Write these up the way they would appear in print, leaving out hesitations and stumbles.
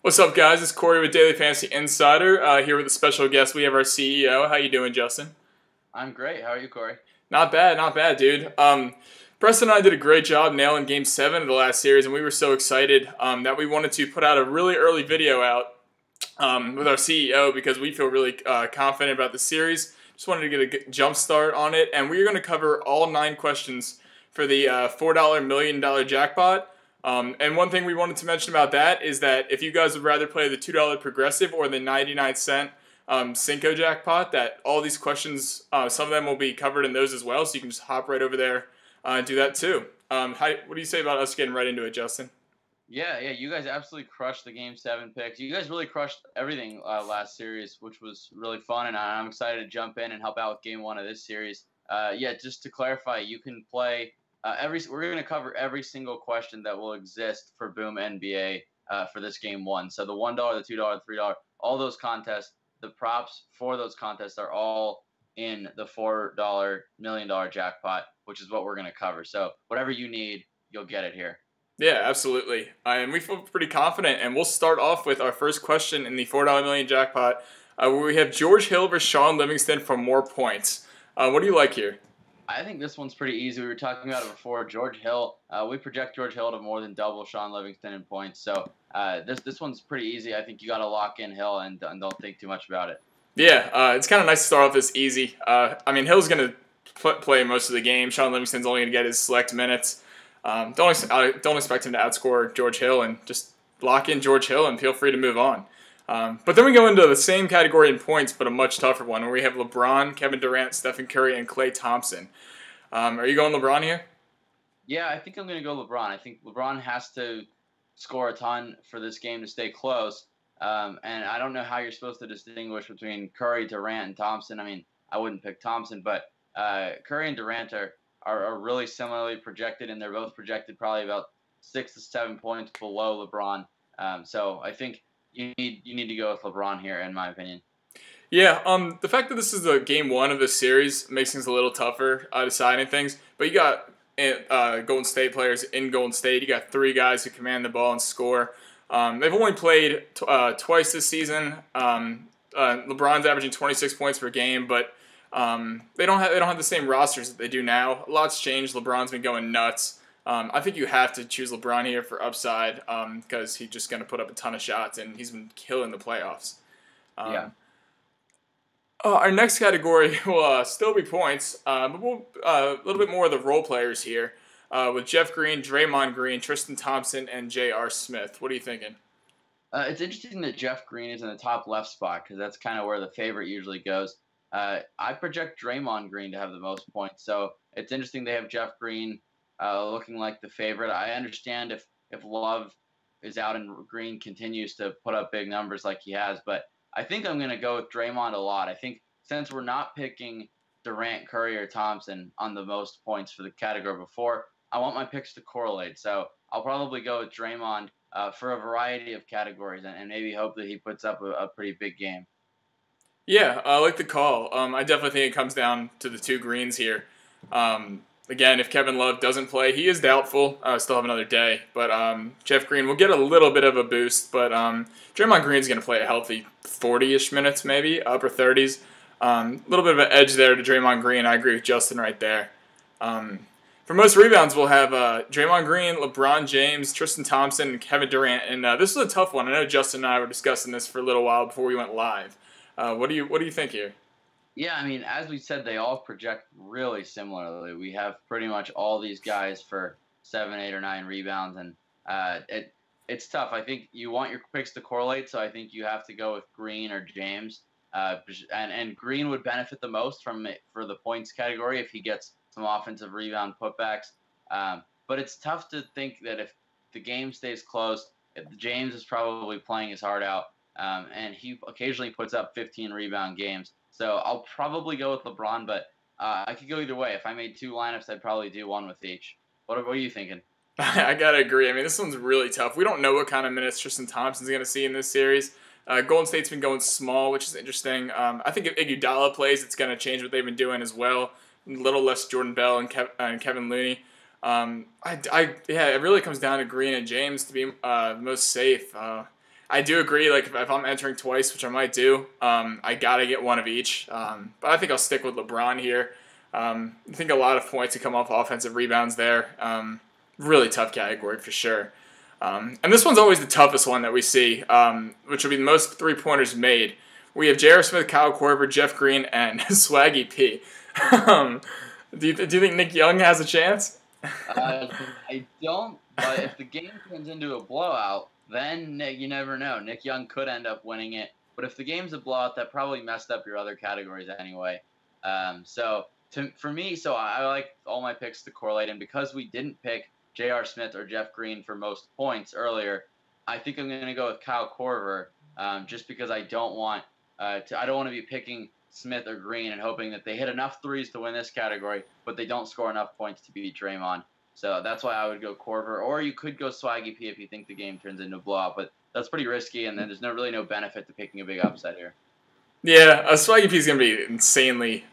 What's up, guys? It's Corey with Daily Fantasy Insider. Here with a special guest. We have our CEO. How you doing, Justin? I'm great. How are you, Corey? Not bad, dude. Preston and I did a great job nailing Game 7 of the last series, and we were so excited that we wanted to put out a really early video out with our CEO because we feel really confident about the series. Just wanted to get a jump start on it, and we're going to cover all 9 questions for the $4 million jackpot. And one thing we wanted to mention about that is that if you guys would rather play the $2 progressive or the 99-cent Cinco jackpot, that all these questions, some of them will be covered in those as well, so you can just hop right over there and do that too. What do you say about us getting right into it, Justin? Yeah. You guys absolutely crushed the Game 7 picks. You guys really crushed everything last series, which was really fun, and I'm excited to jump in and help out with Game 1 of this series. Just to clarify, you can play we're going to cover every single question that will exist for Boom NBA for this Game 1. So the $1, the $2, the $3, all those contests, the props for those contests are all in the $4 million jackpot, which is what we're going to cover. So whatever you need, you'll get it here. Yeah, absolutely. And we feel pretty confident. And we'll start off with our first question in the $4 million jackpot, where we have George Hill versus Sean Livingston for more points. What do you like here? I think this one's pretty easy. We were talking about it before. George Hill, we project George Hill to more than double Sean Livingston in points. So this one's pretty easy. I think you got to lock in Hill and don't think too much about it. Yeah, it's kind of nice to start off this easy. Hill's going to play most of the game. Sean Livingston's only going to get his select minutes. Don't expect him to outscore George Hill, and just lock in George Hill and feel free to move on. But then we go into the same category in points, but a much tougher one, where we have LeBron, Kevin Durant, Stephen Curry, and Klay Thompson. Are you going LeBron here? Yeah, I think I'm going to go LeBron. I think LeBron has to score a ton for this game to stay close. And I don't know how you're supposed to distinguish between Curry, Durant, and Thompson. I mean, I wouldn't pick Thompson, but Curry and Durant are really similarly projected, and they're both projected probably about 6 to 7 points below LeBron. So I think you need to go with LeBron here, in my opinion. Yeah, the fact that this is the game 1 of the series makes things a little tougher deciding things. But you got Golden State players in Golden State. You got 3 guys who command the ball and score. They've only played twice this season. LeBron's averaging 26 points per game, but they don't have the same rosters that they do now. A lot's changed. LeBron's been going nuts. I think you have to choose LeBron here for upside because he's just going to put up a ton of shots, and he's been killing the playoffs. Yeah. Our next category will still be points, but we'll a little bit more of the role players here with Jeff Green, Draymond Green, Tristan Thompson, and J.R. Smith. What are you thinking? It's interesting that Jeff Green is in the top left spot because that's kind of where the favorite usually goes. I project Draymond Green to have the most points, so it's interesting they have Jeff Green looking like the favorite. I understand if Love is out and Green continues to put up big numbers like he has, but I think I'm going to go with Draymond a lot. I think since we're not picking Durant, Curry, or Thompson on the most points for the category before, I want my picks to correlate. So I'll probably go with Draymond for a variety of categories and maybe hope that he puts up a pretty big game. Yeah, I like the call. I definitely think it comes down to the 2 greens here. Again, if Kevin Love doesn't play, he is doubtful. Still have another day. But Jeff Green will get a little bit of a boost. But Draymond Green's going to play a healthy 40-ish minutes, maybe, upper 30s. A little bit of an edge there to Draymond Green. I agree with Justin right there. For most rebounds, we'll have Draymond Green, LeBron James, Tristan Thompson, and Kevin Durant. And this is a tough one. I know Justin and I were discussing this for a little while before we went live. What do you think here? Yeah, I mean, as we said, they all project really similarly. We have pretty much all these guys for 7, 8, or 9 rebounds, and it's tough. I think you want your picks to correlate, so I think you have to go with Green or James. And Green would benefit the most from it for the points category if he gets some offensive rebound putbacks. But it's tough to think that if the game stays close, James is probably playing his heart out, and he occasionally puts up 15 rebound games. So I'll probably go with LeBron, but I could go either way. If I made 2 lineups, I'd probably do one with each. What are you thinking? I gotta agree. I mean, this one's really tough. We don't know what kind of minutes Tristan Thompson's gonna see in this series. Golden State's been going small, which is interesting. I think if Iguodala plays, it's gonna change what they've been doing as well. A little less Jordan Bell and Kevin Looney. Yeah, it really comes down to Green and James to be the most safe. I do agree. Like if I'm entering twice, which I might do, I gotta get one of each. But I think I'll stick with LeBron here. I think a lot of points to come off offensive rebounds there. Really tough category for sure. And this one's always the toughest one that we see, which will be the most 3-pointers made. We have J.R. Smith, Kyle Korver, Jeff Green, and Swaggy P. Do you think Nick Young has a chance? I don't, but if the game turns into a blowout, then you never know. Nick Young could end up winning it. But if the game's a blowout, that probably messed up your other categories anyway. For me, I like all my picks to correlate. And because we didn't pick J.R. Smith or Jeff Green for most points earlier, I think I'm going to go with Kyle Korver, just because I don't want to be picking Smith or Green and hoping that they hit enough threes to win this category, but they don't score enough points to beat Draymond. So that's why I would go Korver, or you could go Swaggy P if you think the game turns into a blowout, but that's pretty risky, and then there's really no benefit to picking a big upset here. Yeah, Swaggy P is going to be insanely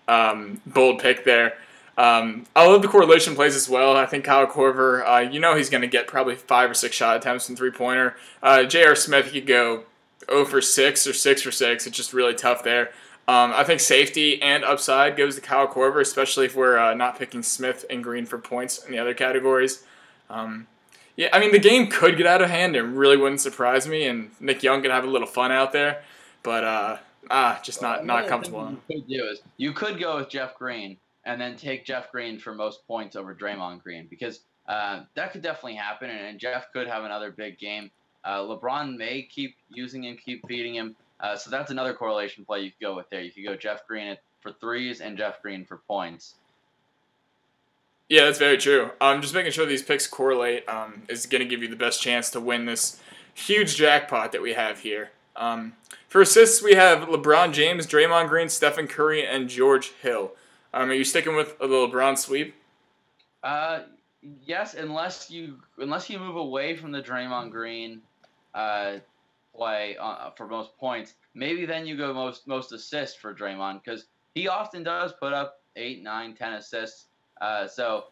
bold pick there. I love the correlation plays as well. I think Kyle Korver, he's going to get probably 5 or 6 shot attempts from three-pointer. J.R. Smith, he could go 0 for 6 or 6 for 6. It's just really tough there. I think safety and upside goes to Kyle Korver, especially if we're not picking Smith and Green for points in the other categories. The game could get out of hand. It really wouldn't surprise me, and Nick Young could have a little fun out there, but just not comfortable. You could go with Jeff Green and then take Jeff Green for most points over Draymond Green, because that could definitely happen, and Jeff could have another big game. LeBron may keep using him, keep feeding him. So that's another correlation play you could go with there. You could go Jeff Green for threes and Jeff Green for points. Yeah, that's very true. Just making sure these picks correlate is going to give you the best chance to win this huge jackpot that we have here. For assists, we have LeBron James, Draymond Green, Stephen Curry, and George Hill. Are you sticking with the LeBron sweep? Yes, unless you move away from the Draymond Green play for most points, maybe then you go most assists for Draymond, because he often does put up 8, 9, 10 assists. So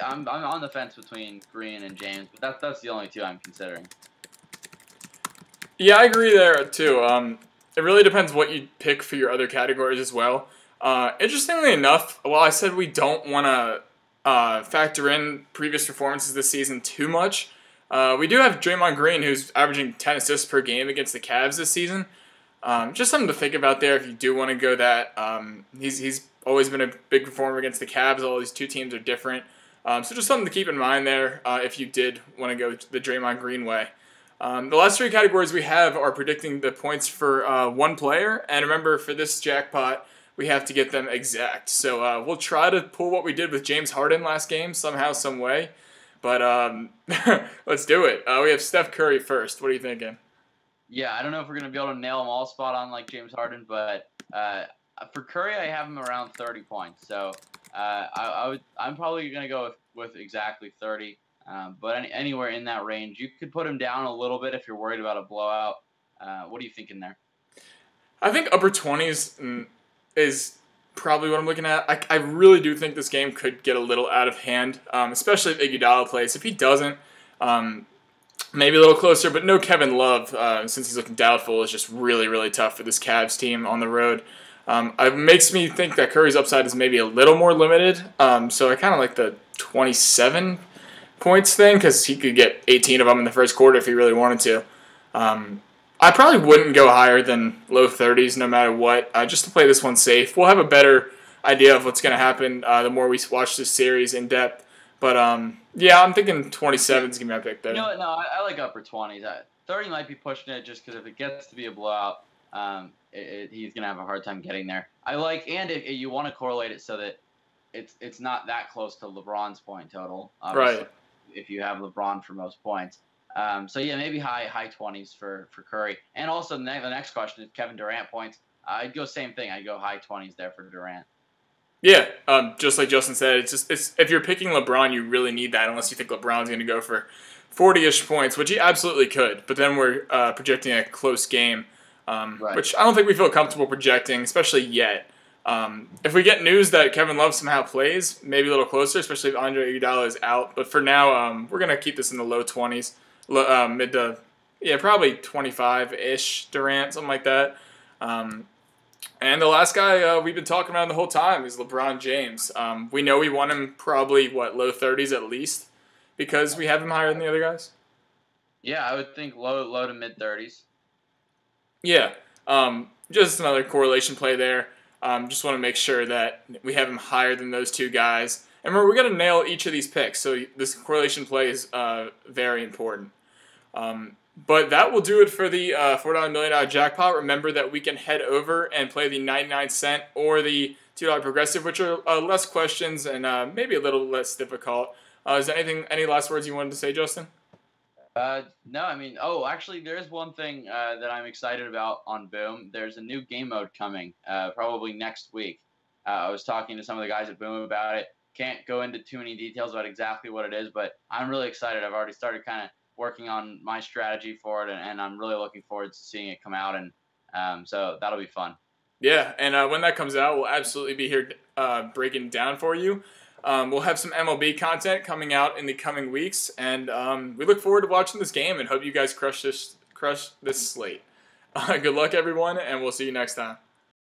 I'm on the fence between Green and James, but that's the only two I'm considering. Yeah, I agree there too. It really depends what you pick for your other categories as well. Interestingly enough, while I said we don't want to factor in previous performances this season too much, we do have Draymond Green, who's averaging 10 assists per game against the Cavs this season. Just something to think about there if you do want to go that. He's always been a big performer against the Cavs. All these two teams are different. So just something to keep in mind there if you did want to go the Draymond Green way. The last 3 categories we have are predicting the points for one player. And remember, for this jackpot, we have to get them exact. So we'll try to pull what we did with James Harden last game somehow, some way. But let's do it. We have Steph Curry first. What are you thinking? Yeah, I don't know if we're going to be able to nail them all spot on like James Harden, but for Curry, I have him around 30 points. So I'm probably going to go with exactly 30. But anywhere in that range, you could put him down a little bit if you're worried about a blowout. What are you thinking there? I think upper 20s is probably what I'm looking at. I really do think this game could get a little out of hand, especially if Iguodala plays. If he doesn't, maybe a little closer, but no Kevin Love, since he's looking doubtful, is just really, really tough for this Cavs team on the road. It makes me think that Curry's upside is maybe a little more limited, so I kind of like the 27 points thing, because he could get 18 of them in the first quarter if he really wanted to. I probably wouldn't go higher than low 30s no matter what, just to play this one safe. We'll have a better idea of what's going to happen the more we watch this series in depth. But, yeah, I'm thinking 27 is going to be my pick there. You know what? No, I like upper 20s. 30 might be pushing it just because if it gets to be a blowout, he's going to have a hard time getting there. And if you want to correlate it so that it's not that close to LeBron's point total. Obviously, right. If you have LeBron for most points. So yeah, maybe high 20s for Curry. And also the next question is Kevin Durant points. I'd go same thing. I'd go high 20s there for Durant. Yeah, just like Justin said, it's if you're picking LeBron, you really need that unless you think LeBron's going to go for 40-ish points, which he absolutely could. But then we're projecting a close game, right. Which I don't think we feel comfortable projecting, especially yet. If we get news that Kevin Love somehow plays, maybe a little closer, especially if Andre Iguodala is out. But for now, we're going to keep this in the low 20s, mid to Yeah, probably 25-ish Durant, something like that. Um, and the last guy we've been talking about the whole time is LeBron James. We know we want him probably, low 30s at least because we have him higher than the other guys? Yeah, I would think low to mid 30s. Yeah. Just another correlation play there. Just want to make sure that we have him higher than those two guys. And we're going to nail each of these picks, so this correlation play is very important. But that will do it for the $4 million jackpot. Remember that we can head over and play the 99 cent or the $2 progressive, which are less questions and maybe a little less difficult. Is there any last words you wanted to say, Justin? No, I mean, actually, there's one thing that I'm excited about on Boom. There's a new game mode coming, probably next week. I was talking to some of the guys at Boom about it. Can't go into too many details about exactly what it is, but I'm really excited. I've already started kind of working on my strategy for it, and I'm really looking forward to seeing it come out, and so that'll be fun. Yeah, and when that comes out, we'll absolutely be here breaking down for you. We'll have some MLB content coming out in the coming weeks, and we look forward to watching this game and hope you guys crush this slate. Good luck, everyone, and we'll see you next time.